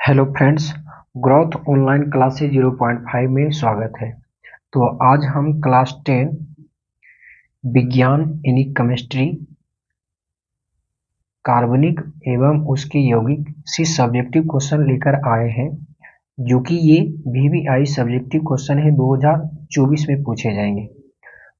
Hello friends, growth online classes 0.5 में स्वागत है। तो आज हम क्लास 10 विज्ञान यानी केमिस्ट्री कार्बनिक एवं उसके यौगिक से सब्जेक्टिव क्वेश्चन लेकर आए हैं, जो कि ये VVI सब्जेक्टिव क्वेश्चन है 2024 में पूछे जाएंगे।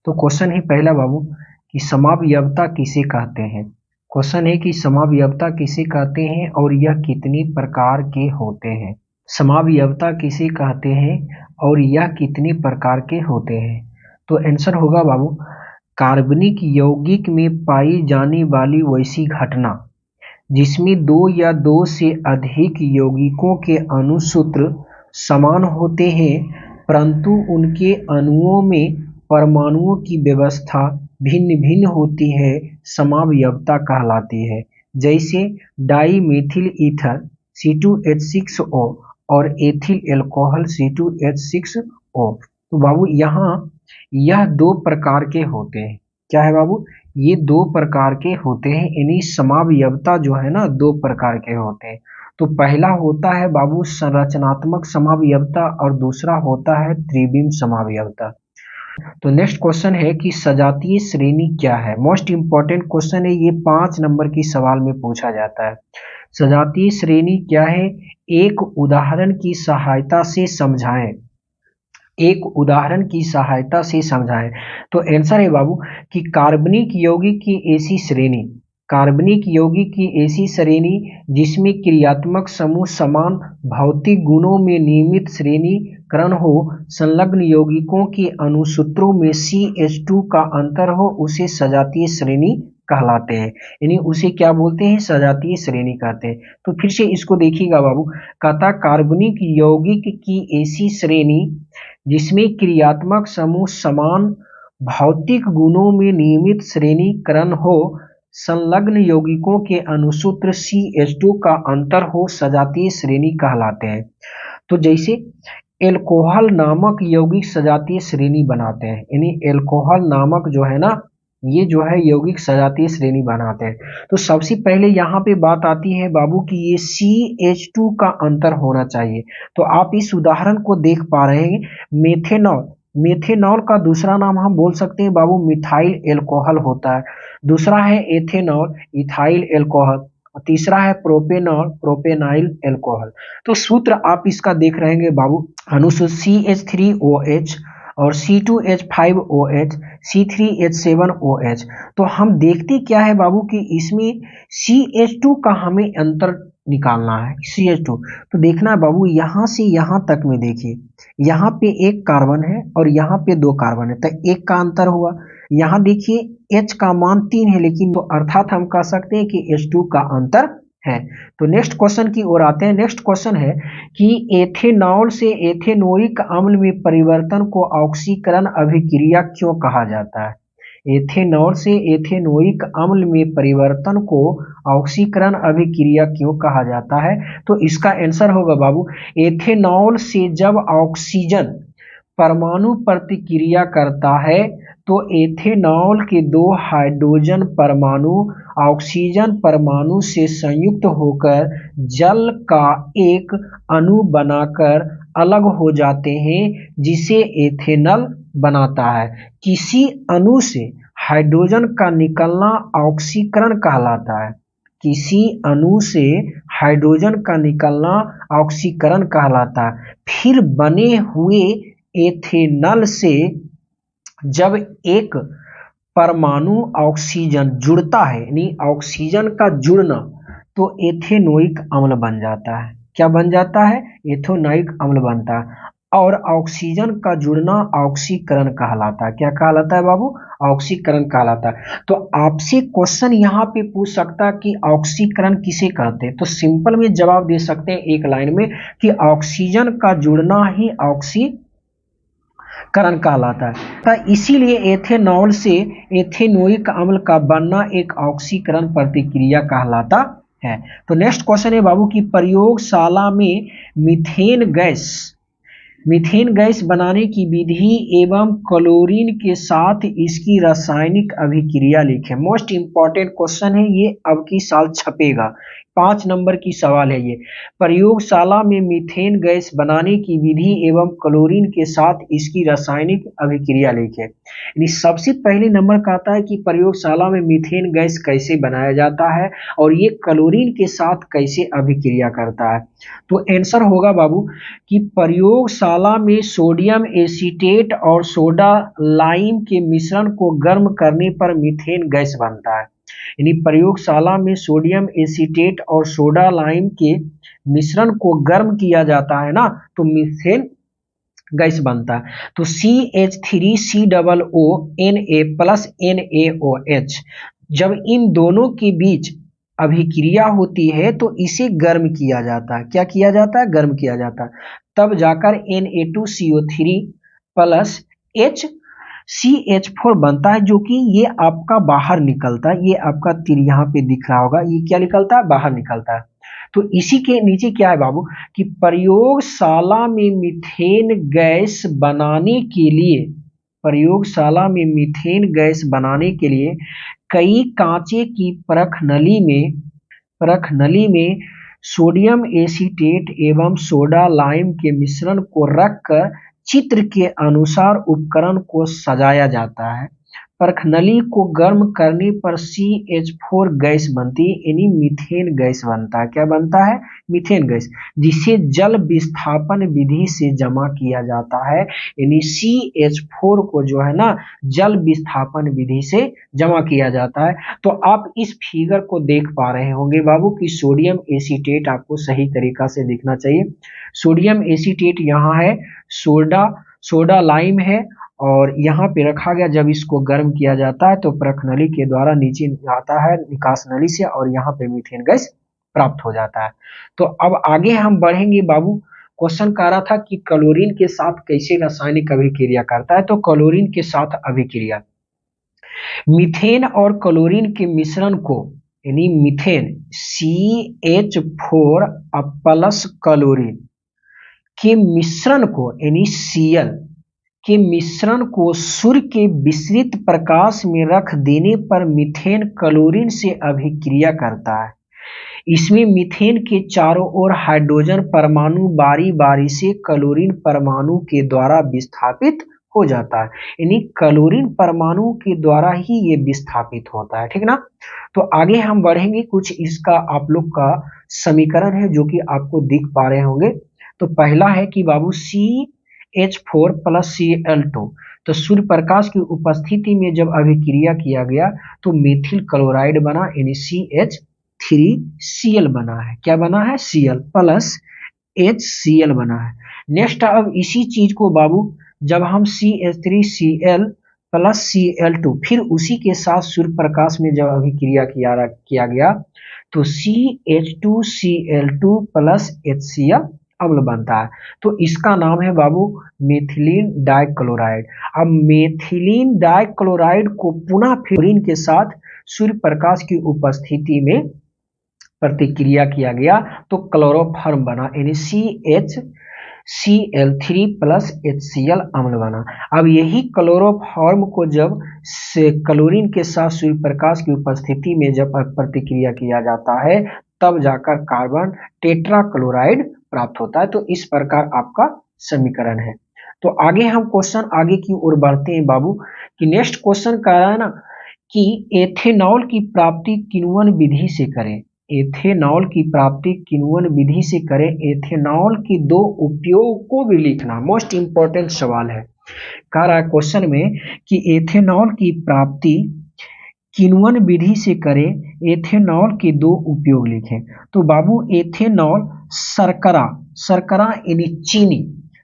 तो क्वेश्चन है पहला बाबू कि समावयवता किसे कहते हैं। क्वेश्चन है कि समावयवता किसे कहते हैं और यह कितनी प्रकार के होते हैं। समावयवता किसे कहते हैं और यह कितने प्रकार के होते हैं। तो आंसर होगा बाबू, कार्बनिक यौगिक में पाई जाने वाली वैसी घटना जिसमें दो या दो से अधिक यौगिकों के अणुसूत्र समान होते हैं, परंतु उनके अणुओं में परमाणुओं की व्यवस्था भिन्न भिन्न होती है, समावयवता कहलाती है। जैसे डाई मेथिल ईथर C2H6O और एथिल अल्कोहल C2H6O। तो बाबू यहाँ यह दो प्रकार के होते हैं। क्या है बाबू? ये दो प्रकार के होते हैं, यानी समावयवता जो है ना दो प्रकार के होते हैं। तो पहला होता है बाबू संरचनात्मक समावयवता और दूसरा होता है त्रिविम समावयवता। तो नेक्स्ट क्वेश्चन है कि सजातीय श्रेणी क्या है। मोस्ट इंपॉर्टेंट क्वेश्चन है ये, 5 नंबर की सवाल में पूछा जाता है। सजातीय श्रेणी क्या है, एक उदाहरण की सहायता से समझाएं। एक उदाहरण की सहायता से समझाएं। तो आंसर है बाबू कि कार्बनिक यौगिक की ऐसी श्रेणी, कार्बनिक यौगिक की ऐसी श्रेणी जिसमें क्रियात्मक समूह समान भौतिक गुणों में नियमित श्रेणीकरण हो, संलग्न यौगिकों के अणुसूत्रों में CH2 का अंतर हो, उसे सजातीय श्रेणी कहलाते हैं। यानी उसे क्या बोलते हैं? सजातीय श्रेणी कहते हैं। तो फिर से इसको देखिएगा बाबू, कहता कार्बनिक यौगिक की ऐसी श्रेणी जिसमें क्रियात्मक समूह समान भौतिक गुणों में नियमित श्रेणीकरण हो, संलग्न यौगिकों के अणुसूत्र CH2 का अंतर हो, सजातीय श्रेणी कहलाते हैं। तो जैसे एल्कोहल नामक यौगिक सजातीय श्रेणी बनाते हैं, यानी एल्कोहल नामक जो है ना, ये जो है यौगिक सजातीय श्रेणी बनाते हैं। तो सबसे पहले यहाँ पे बात आती है बाबू कि ये CH2 का अंतर होना चाहिए। तो आप इस उदाहरण को देख पा रहे हैं, मेथेनॉल, मेथेनॉल का दूसरा नाम हम बोल सकते हैं बाबू मिथाइल एल्कोहल होता है। दूसरा है एथेनॉल, इथाइल एल्कोहल। तीसरा है प्रोपेनॉल, प्रोपेनाइल एल्कोहल। तो सूत्र आप इसका देख रहे हैं बाबू, अनुसूत्र CH3OH और C2H5OH, C3H7OH। तो हम देखते क्या है बाबू कि इसमें CH2 का हमें अंतर निकालना है। CH2 तो देखना है बाबू, यहाँ से यहाँ तक में देखिए, यहाँ पे एक कार्बन है और यहाँ पे दो कार्बन है, तो एक का अंतर हुआ। यहाँ देखिए H का मान 3 है, लेकिन तो अर्थात हम कह सकते हैं कि H2 का अंतर है। तो नेक्स्ट क्वेश्चन की ओर आते हैं। नेक्स्ट क्वेश्चन है कि एथेनॉल से एथेनोइक अम्ल में परिवर्तन को ऑक्सीकरण अभिक्रिया क्यों कहा जाता है। एथेनॉल से एथेनोइक अम्ल में परिवर्तन को ऑक्सीकरण अभिक्रिया क्यों कहा जाता है। तो इसका आंसर होगा बाबू, एथेनॉल से जब ऑक्सीजन परमाणु प्रतिक्रिया करता है तो एथेनॉल के दो हाइड्रोजन परमाणु ऑक्सीजन परमाणु से संयुक्त होकर जल का एक अणु बनाकर अलग हो जाते हैं, जिसे एथेनॉल बनाता है। किसी अणु से हाइड्रोजन का निकलना ऑक्सीकरण कहलाता है। किसी अणु से हाइड्रोजन का निकलना ऑक्सीकरण कहलाता है। फिर बने हुए एथेनॉल से जब एक परमाणु ऑक्सीजन जुड़ता है, यानी ऑक्सीजन का जुड़ना, तो एथेनोइक अम्ल बन जाता है। क्या बन जाता है? एथेनोइक अम्ल बनता है। और ऑक्सीजन का जुड़ना ऑक्सीकरण कहलाता है। क्या कहलाता है बाबू? ऑक्सीकरण कहलाता है। तो आपसे क्वेश्चन यहाँ पे पूछ सकता है कि ऑक्सीकरण किसे कहते हैं। तो सिंपल में जवाब दे सकते हैं एक लाइन में कि ऑक्सीजन का जुड़ना ही ऑक्सीकरण कहलाता है। इसीलिए एथेनॉल से एथेनोइक अम्ल का बनना एक ऑक्सीकरण प्रतिक्रिया कहलाता है। तो नेक्स्ट क्वेश्चन है बाबू कि प्रयोगशाला में मीथेन गैस बनाने की विधि एवं क्लोरीन के साथ इसकी रासायनिक अभिक्रिया लिखें। मोस्ट इंपॉर्टेंट क्वेश्चन है ये, अब की साल छपेगा। 5 नंबर की सवाल है ये। प्रयोगशाला में मीथेन गैस बनाने की विधि एवं क्लोरीन के साथ इसकी रासायनिक अभिक्रिया लिखें। यानी सबसे पहले नंबर का आता है कि प्रयोगशाला में मीथेन गैस कैसे बनाया जाता है और ये क्लोरीन के साथ कैसे अभिक्रिया करता है। तो आंसर होगा बाबू कि प्रयोगशाला में सोडियम एसीटेट और सोडा लाइम के मिश्रण को गर्म करने पर मीथेन गैस बनता है। यानी प्रयोगशाला में सोडियम एसीटेट और सोडा लाइम के मिश्रण को गर्म किया जाता है ना, तो मीथेन गैस बनता है। तो CH3COO प्लस NaOH जब इन दोनों के बीच अभिक्रिया होती है तो इसे गर्म किया जाता है। क्या किया जाता है? गर्म किया जाता है। तब जाकर Na2CO3 प्लस HCH4 बनता है, जो कि ये आपका बाहर निकलता है। ये आपका तीर यहाँ पे दिख रहा होगा, ये क्या निकलता है? बाहर निकलता है। तो इसी के नीचे क्या है बाबू कि प्रयोगशाला में मीथेन गैस बनाने के लिए, प्रयोगशाला में मीथेन गैस बनाने के लिए कई कांचे की परख नली में सोडियम एसीटेट एवं सोडा लाइम के मिश्रण को रखकर चित्र के अनुसार उपकरण को सजाया जाता है। परखनली को गर्म करने पर CH4 गैस बनती है, यानी मीथेन गैस बनता है। क्या बनता है? मीथेन गैस, जिसे जल विस्थापन विधि से जमा किया जाता है। यानी CH4 को जो है ना जल विस्थापन विधि से जमा किया जाता है। तो आप इस फिगर को देख पा रहे होंगे बाबू कि सोडियम एसीटेट आपको सही तरीका से दिखना चाहिए। सोडियम एसीटेट यहाँ है, सोडा लाइम है और यहाँ पे रखा गया। जब इसको गर्म किया जाता है तो परखनली के द्वारा नीचे आता है निकास नली से और यहाँ पे मीथेन गैस प्राप्त हो जाता है। तो अब आगे हम बढ़ेंगे बाबू। क्वेश्चन कह रहा था कि क्लोरीन के साथ कैसे रासायनिक अभिक्रिया करता है। तो क्लोरीन के साथ अभिक्रिया, मीथेन और क्लोरीन के मिश्रण को, यानी मीथेन CH4 प्लस क्लोरीन के मिश्रण को, यानी Cl के मिश्रण को सूर्य के विसरित प्रकाश में रख देने पर मीथेन क्लोरीन से अभिक्रिया करता है। इसमें मीथेन के चारों ओर हाइड्रोजन परमाणु बारी बारी से क्लोरीन परमाणु के द्वारा विस्थापित हो जाता है। यानी क्लोरीन परमाणु के द्वारा ही ये विस्थापित होता है, ठीक ना। तो आगे हम बढ़ेंगे, कुछ इसका आप लोग का समीकरण है जो कि आपको दिख पा रहे होंगे। तो पहला है कि बाबू CH4 प्लस Cl2, तो सूर्य प्रकाश की उपस्थिति में जब अभिक्रिया किया गया तो मेथिल क्लोराइड बना, यानी CH3Cl बना है। क्या बना है? Cl प्लस HCl बना है। नेक्स्ट, अब इसी चीज को बाबू जब हम CH3Cl प्लस Cl2 फिर उसी के साथ सूर्य प्रकाश में जब अभिक्रिया किया गया तो CH2Cl2 प्लस HCl अम्ल बनता है। तो इसका नाम है बाबू मेथिलीन डाइक्लोराइड। अब मेथिलीन डाइक्लोराइड को पुनः फ्लोरीन के साथ सूर्य प्रकाश की उपस्थिति में प्रतिक्रिया किया गया तो क्लोरोफॉर्म बना, यानी CHCl3 प्लस HCl अम्ल बना। अब यही क्लोरोफॉर्म को जब क्लोरीन के साथ सूर्य प्रकाश की उपस्थिति में जब प्रतिक्रिया किया जाता है तब जाकर कार्बन टेट्राक्लोराइड प्राप्त होता है। तो इस प्रकार आपका समीकरण है। तो आगे हम क्वेश्चन आगे की ओर बढ़ते हैं बाबू कि नेक्स्ट क्वेश्चन कह रहा है ना कि एथेनॉल की प्राप्ति किण्वन विधि से करें। एथेनॉल की प्राप्ति किण्वन विधि से करें। एथेनॉल के दो उपयोग को भी लिखना, मोस्ट इंपॉर्टेंट सवाल है। कह रहा है क्वेश्चन में कि एथेनॉल की प्राप्ति किण्वन विधि से करें, एथेनॉल के दो उपयोग लिखें। तो बाबू एथेनॉल शर्करा यानी चीनी,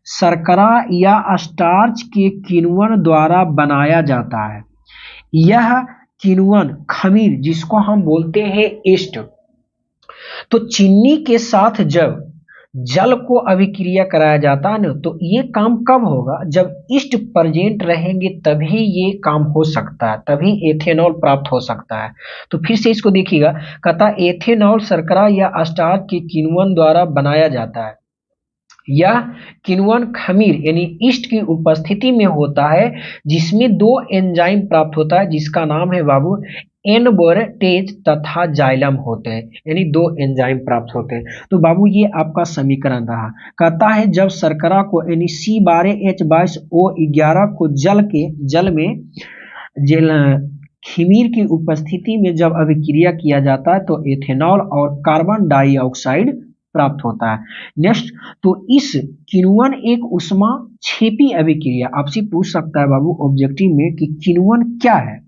शर्करा या स्टार्च के किण्वन द्वारा बनाया जाता है। यह किण्वन खमीर जिसको हम बोलते हैं ईस्ट, तो चीनी के साथ जब जल को अभिक्रिया कराया जाता है ना, तो ये काम कब होगा? जब ईस्ट प्रेजेंट रहेंगे तभी ये काम हो सकता है, तभी एथेनॉल प्राप्त हो सकता है। तो फिर से इसको देखिएगा, कहता एथेनॉल शर्करा या स्टार्च के किण्वन द्वारा बनाया जाता है। यह किण्वन खमीर यानी ईस्ट की उपस्थिति में होता है जिसमें दो एंजाइम प्राप्त होता है जिसका नाम है बाबू एनबोरेटेज तथा जाइलम होते हैं, यानी दो एंजाइम प्राप्त होते हैं। तो बाबू ये आपका समीकरण रहा। कहता है जब शर्करा को यानी C12H22O11 को जल में खमीर की उपस्थिति में जब अभिक्रिया किया जाता है तो एथेनॉल और कार्बन डाइऑक्साइड प्राप्त होता है। नेक्स्ट, तो इस किण्वन एक उष्मा छेपी अभिक्रिया, आपसे पूछ सकता है बाबू ऑब्जेक्टिव में कि किण्वन क्या है,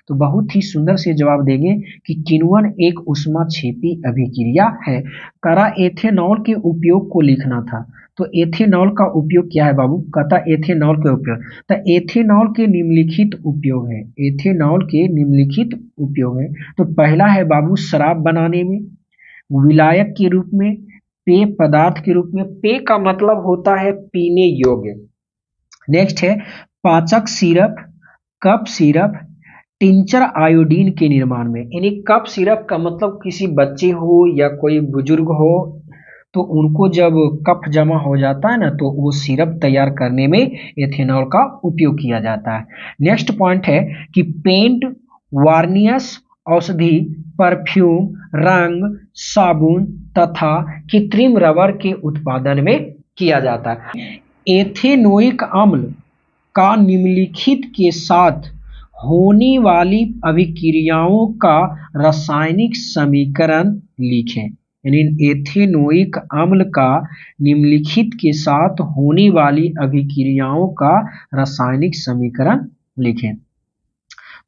तो बहुत ही सुंदर से जवाब देंगे कि किण्वन एक उष्मा छेपी अभिक्रिया है। करा एथेनॉल के उपयोग को लिखना था, तो एथेनॉल का उपयोग क्या है बाबू, कहता एथेनॉल के उपयोग, तो एथेनॉल के निम्नलिखित उपयोग है, एथेनॉल के निम्नलिखित उपयोग है। तो पहला है बाबू शराब बनाने में, विलायक के रूप में, पेय पदार्थ के रूप में, पेय का मतलब होता है पीने योग्य। नेक्स्ट है पाचक syrup, cup syrup, tincture iodine के निर्माण में, यानी कप सिरप का मतलब किसी बच्चे हो या कोई बुजुर्ग हो तो उनको जब कफ जमा हो जाता है ना तो वो सिरप तैयार करने में एथेनॉल का उपयोग किया जाता है। नेक्स्ट पॉइंट है कि पेंट, वार्नियस, औषधि, परफ्यूम, रंग, साबुन तथा कृत्रिम रबर के उत्पादन में किया जाता है। एथेनोइक अम्ल का निम्नलिखित के साथ होने वाली अभिक्रियाओं का रासायनिक समीकरण लिखें, यानी एथेनोइक अम्ल का निम्नलिखित के साथ होने वाली अभिक्रियाओं का रासायनिक समीकरण लिखें।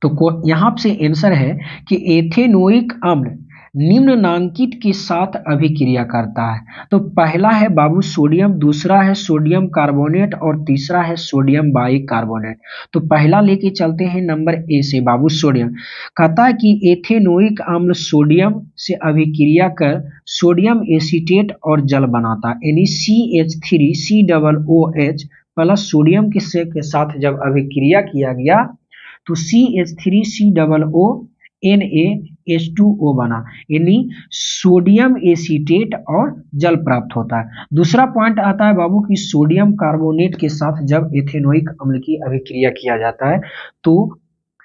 तो यहाँ से आंसर है कि एथेनोइक अम्ल निम्नांकित के साथ अभिक्रिया करता है। तो पहला है बाबू सोडियम, दूसरा है सोडियम कार्बोनेट और तीसरा है सोडियम बाइकार्बोनेट। तो पहला लेके चलते हैं नंबर ए से बाबू सोडियम। कहता है कि एथेनोइक अम्ल सोडियम से अभिक्रिया कर सोडियम एसीटेट और जल बनाता है, यानी CH3COOH प्लस सोडियम के साथ जब अभिक्रिया किया गया तो CH3COONaH2O बना, यानी सोडियम एसीटेट और जल प्राप्त होता है। दूसरा पॉइंट आता है बाबू कि सोडियम कार्बोनेट के साथ जब एथेनोइक अम्ल की अभिक्रिया किया जाता है तो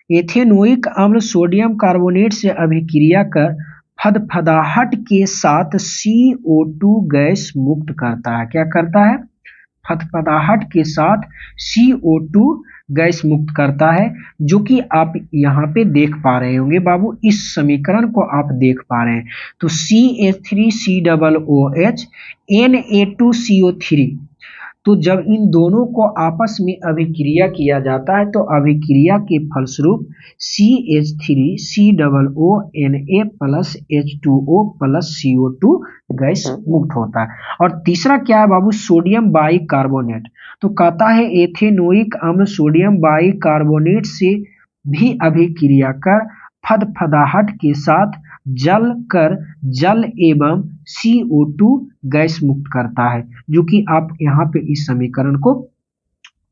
एथेनोइक अम्ल सोडियम कार्बोनेट से अभिक्रिया कर फदफदाहट के साथ CO2 गैस मुक्त करता है। क्या करता है? फदफदाहट के साथ CO2 गैस मुक्त करता है, जो कि आप यहाँ पे देख पा रहे होंगे बाबू, इस समीकरण को आप देख पा रहे हैं। तो CH3COOH Na2CO3, तो जब इन दोनों को आपस में अभिक्रिया किया जाता है तो अभिक्रिया के फलस्वरूप CH3COONA plus H2O plus CO2 gas मुक्त होता है। और तीसरा क्या है बाबू? Sodium bicarbonate. तो कहता है एथेनोइक अम्ल सोडियम बाइकार्बोनेट से भी अभिक्रिया कर फदफदाहट के साथ जल एवं CO2 गैस मुक्त करता है, जो कि आप यहाँ पे इस समीकरण को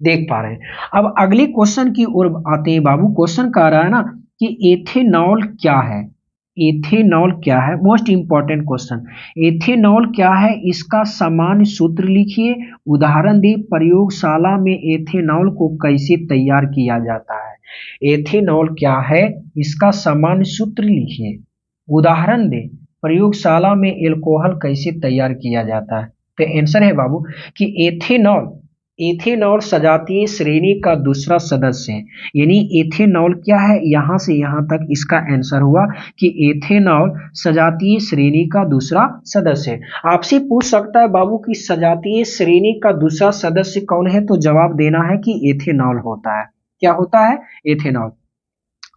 देख पा रहे हैं। अब अगले क्वेश्चन की ओर आते हैं बाबू। क्वेश्चन कह रहा है ना कि एथेनॉल क्या है, एथेनॉल क्या है, मोस्ट इंपॉर्टेंट क्वेश्चन। एथेनॉल क्या है, इसका सामान्य सूत्र लिखिए, उदाहरण दे प्रयोगशाला में एथेनॉल को कैसे तैयार किया जाता है। एथेनॉल क्या है, इसका सामान्य सूत्र लिखिए, उदाहरण दे प्रयोगशाला में एल्कोहल कैसे तैयार किया जाता है। तो आंसर है बाबू कि एथेनॉल सजातीय श्रेणी का दूसरा सदस्य है। यानी एथेनॉल क्या है, यहां से यहां तक इसका आंसर हुआ कि एथेनॉल सजातीय श्रेणी का दूसरा सदस्य है। आपसे पूछ सकता है बाबू कि सजातीय श्रेणी का दूसरा सदस्य कौन है, तो जवाब देना है कि एथेनॉल होता है। क्या होता है? एथेनॉल।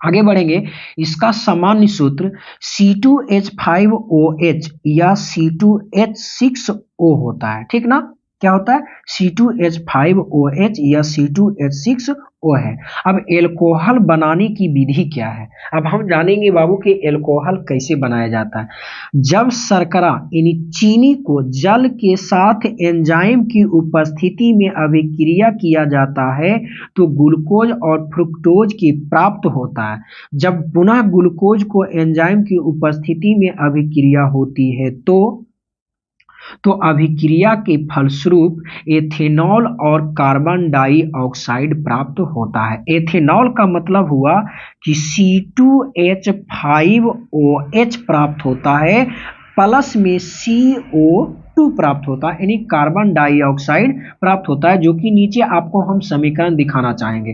आगे बढ़ेंगे। इसका सामान्य सूत्र C2H5OH या C2H6O होता है, ठीक ना? क्या होता है? C2H5OH या C2H6O है। अब एल्कोहल बनाने की विधि क्या है, अब हम जानेंगे बाबू कि एल्कोहल कैसे बनाया जाता है। जब शर्करा यानी चीनी को जल के साथ एंजाइम की उपस्थिति में अभिक्रिया किया जाता है तो ग्लूकोज और फ्रुक्टोज की प्राप्त होता है। जब पुनः ग्लूकोज को एंजाइम की उपस्थिति में अभिक्रिया होती है तो तो अभिक्रिया के फलस्वरूप एथेनॉल और कार्बन डाइऑक्साइड प्राप्त होता है। एथेनॉल का मतलब हुआ कि C2H5OH प्राप्त होता है, प्लस में CO2 प्राप्त होता है, यानी कार्बन डाइऑक्साइड प्राप्त होता है, जो कि नीचे आपको हम समीकरण दिखाना चाहेंगे।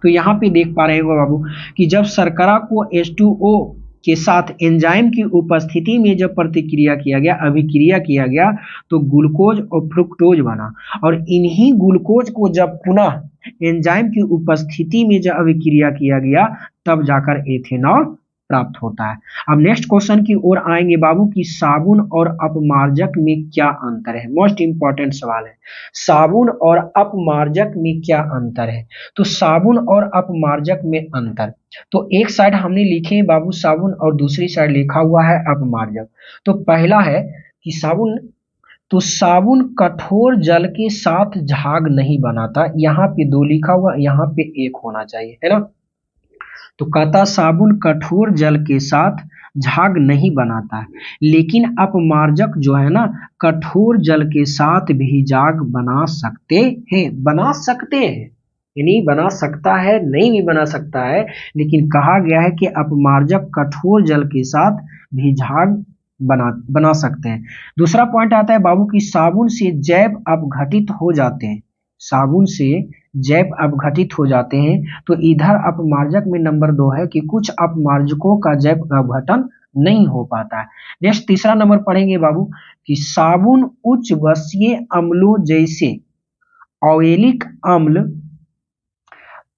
तो यहाँ पे देख पा रहे हो बाबू कि जब शर्करा को H2O के साथ एंजाइम की उपस्थिति में जब प्रतिक्रिया किया गया, अभिक्रिया किया गया, तो ग्लूकोज और फ्रुक्टोज बना, और इन्हीं ग्लूकोज को जब पुनः एंजाइम की उपस्थिति में जब अभिक्रिया किया गया, तब जाकर एथेनॉल प्राप्त होता है। अब नेक्स्ट क्वेश्चन की ओर आएंगे बाबू कि साबुन और अपमार्जक में क्या अंतर है। मोस्ट इंपॉर्टेंट सवाल है, साबुन और अपमार्जक में क्या अंतर है। तो साबुन और अपमार्जक में अंतर, तो एक साइड हमने लिखे हैं बाबू साबुन और दूसरी साइड लिखा हुआ है अपमार्जक। तो पहला है कि साबुन, तो साबुन कठोर जल के साथ झाग नहीं बनाता, यहाँ पे 2 लिखा हुआ, यहाँ पे 1 होना चाहिए, है ना। तो कहता साबुन कठोर जल के साथ झाग नहीं बनाता है, लेकिन अपमार्जक जो है ना, कठोर जल के साथ भी झाग बना सकते हैं, बना सकते हैं, यानी बना सकता है, नहीं भी बना सकता है, लेकिन कहा गया है कि अपमार्जक कठोर जल के साथ भी झाग बना सकते हैं। दूसरा पॉइंट आता है बाबू कि साबुन से जैव अपघटित हो जाते हैं, साबुन से जैव अपघटित हो जाते हैं। तो इधर अपमार्जक में नंबर 2 है कि कुछ अपमार्जकों का जैव अपघटन नहीं हो पाता है। नेक्स्ट तीसरा नंबर पढ़ेंगे बाबू कि साबुन उच्च वसीय अम्लों जैसे ऑयलिक अम्ल,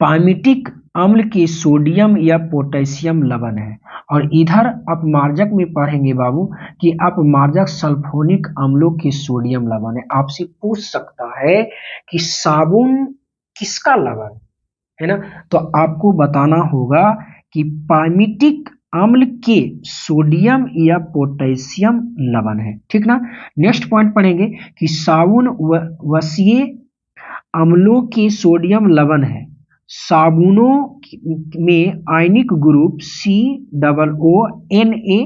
पामिटिक अम्ल के सोडियम या पोटेशियम लवण है। और इधर अपमार्जक में पढ़ेंगे बाबू कि अपमार्जक सल्फोनिक अम्लों के सोडियम लवण है। आपसे पूछ सकता है कि साबुन किसका लवण है ना, तो आपको बताना होगा कि पामिटिक अम्ल के सोडियम या पोटेशियम लवण है, ठीक ना। नेक्स्ट पॉइंट पढ़ेंगे कि साबुन वसीय अम्लों के सोडियम लवण है, साबुनों में आयनिक ग्रुप COONA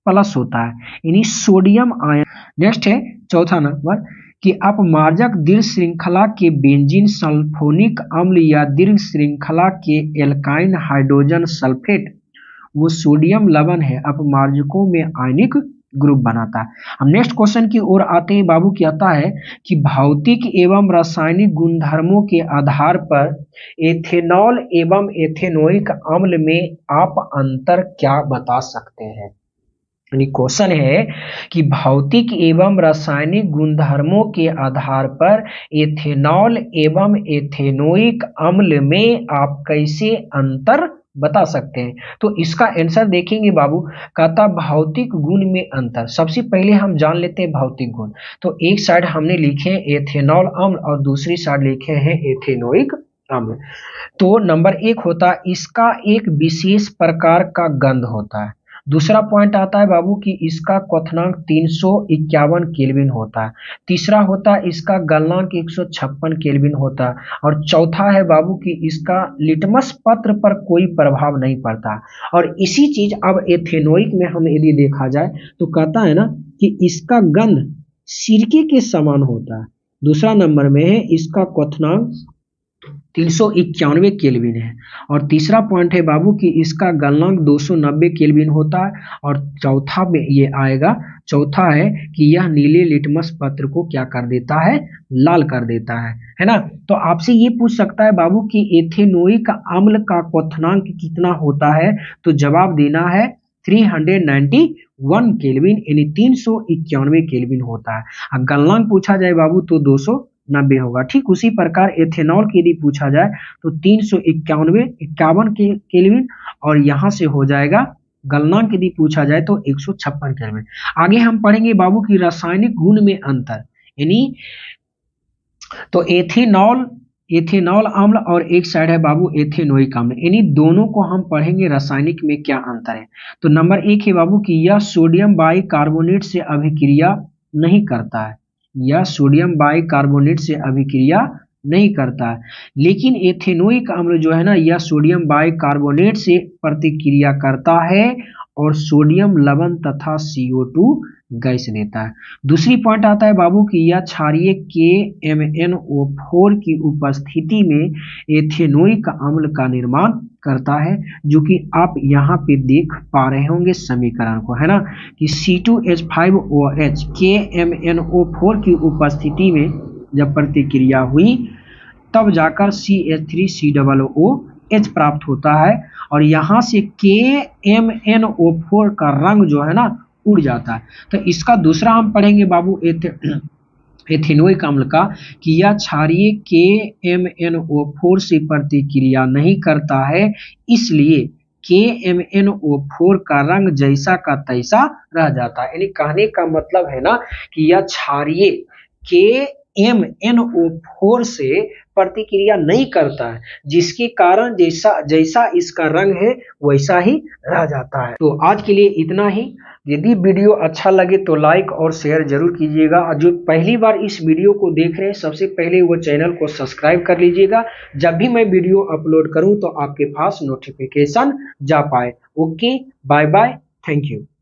प्लस होता है, यानी सोडियम आयन। नेक्स्ट है चौथा नंबर कि अपमार्जक दीर्घ श्रृंखला के बेंजीन सल्फोनिक अम्ल या दीर्घ श्रृंखला के एल्काइन हाइड्रोजन सल्फेट, वो सोडियम लवण है, अपमार्जकों में आयनिक ग्रुप बनाता है। हम नेक्स्ट क्वेश्चन की ओर आते हैं बाबू, कहता है कि भौतिक एवं रासायनिक गुणधर्मों के आधार पर एथेनॉल एवं एथेनोइक अम्ल में आप अंतर क्या बता सकते हैं। यानी क्वेश्चन है कि भौतिक एवं रासायनिक गुणधर्मों के आधार पर एथेनॉल एवं एथेनोइक अम्ल में आप कैसे अंतर बता सकते हैं। तो इसका आंसर देखेंगे बाबू, कहता भौतिक गुण में अंतर। सबसे पहले हम जान लेते हैं भौतिक गुण। तो एक साइड हमने लिखे हैं एथेनॉल अम्ल और दूसरी साइड लिखे हैं एथेनोइक अम्ल। तो नंबर 1 होता है इसका एक विशेष प्रकार का गंध होता है। दूसरा पॉइंट आता है बाबू कि इसका क्वथनांक 351 केल्विन होता है। तीसरा होता है इसका गलनांक 156 केल्विन होता है। और चौथा है बाबू कि इसका लिटमस पत्र पर कोई प्रभाव नहीं पड़ता। और इसी चीज अब एथेनोइक में हम यदि देखा जाए तो कहता है ना कि इसका गंध सिरके के समान होता है। दूसरा नंबर में है इसका क्वथनांक 391 केल्विन है। और तीसरा पॉइंट है बाबू कि इसका गलनांक 290 केल्विन होता है। और चौथा में ये आएगा, चौथा है कि यह नीले लिटमस पत्र को क्या कर देता है, लाल कर देता है ना। तो आपसे ये पूछ सकता है बाबू कि एथेनोइक अम्ल का क्वथनांक कितना होता है, तो जवाब देना है 391 केल्विन, यानी 391 केल्विन होता है। गलनांक पूछा जाए बाबू तो 290 होगा। ठीक उसी प्रकार एथेनॉल की यदि पूछा जाए तो 351 केल्विन, और यहां से हो जाएगा गलनांक यदि पूछा जाए तो 156 केल्विन। आगे हम पढ़ेंगे बाबू की रासायनिक गुण में अंतर, यानी तो एथेनॉल अम्ल और एक साइड है बाबू एथेनोइक अम्ल, यानी दोनों को हम पढ़ेंगे रासायनिक में क्या अंतर है। तो नंबर 1 है बाबू कि यह सोडियम बाइकार्बोनेट से अभिक्रिया नहीं करता है, यह सोडियम बाइकार्बोनेट से अभिक्रिया नहीं करता है। लेकिन एथेनोइक अम्ल जो है ना, यह सोडियम बाइकार्बोनेट से प्रतिक्रिया करता है और सोडियम लवण तथा CO2 गैस देता है। दूसरी पॉइंट आता है बाबू कि यह क्षारीय KMnO4 की उपस्थिति में एथेनोइक अम्ल का निर्माण करता है, जो कि आप यहाँ पे देख पा रहे होंगे समीकरण को, है ना, कि C2H5OH KMnO4 की उपस्थिति में जब प्रतिक्रिया हुई तब जाकर CH3COOH प्राप्त होता है और यहाँ से KMnO4 का रंग जो है ना उड़ जाता है। तो इसका दूसरा हम पढ़ेंगे बाबू एथेनोइक अम्ल का कि यह क्षारीय KMnO4 से प्रतिक्रिया नहीं करता है, इसलिए KMnO4 का रंग जैसा का तैसा रह जाता है। यानी कहने का मतलब है ना कि यह क्षारीय KMnO4 से प्रतिक्रिया नहीं करता है, जिसके कारण जैसा इसका रंग है वैसा ही रह जाता है। तो आज के लिए इतना ही। यदि वीडियो अच्छा लगे तो लाइक और शेयर जरूर कीजिएगा। जो पहली बार इस वीडियो को देख रहे हैं सबसे पहले वो चैनल को सब्सक्राइब कर लीजिएगा, जब भी मैं वीडियो अपलोड करूं तो आपके पास नोटिफिकेशन जा पाए। Okay, bye bye, thank you.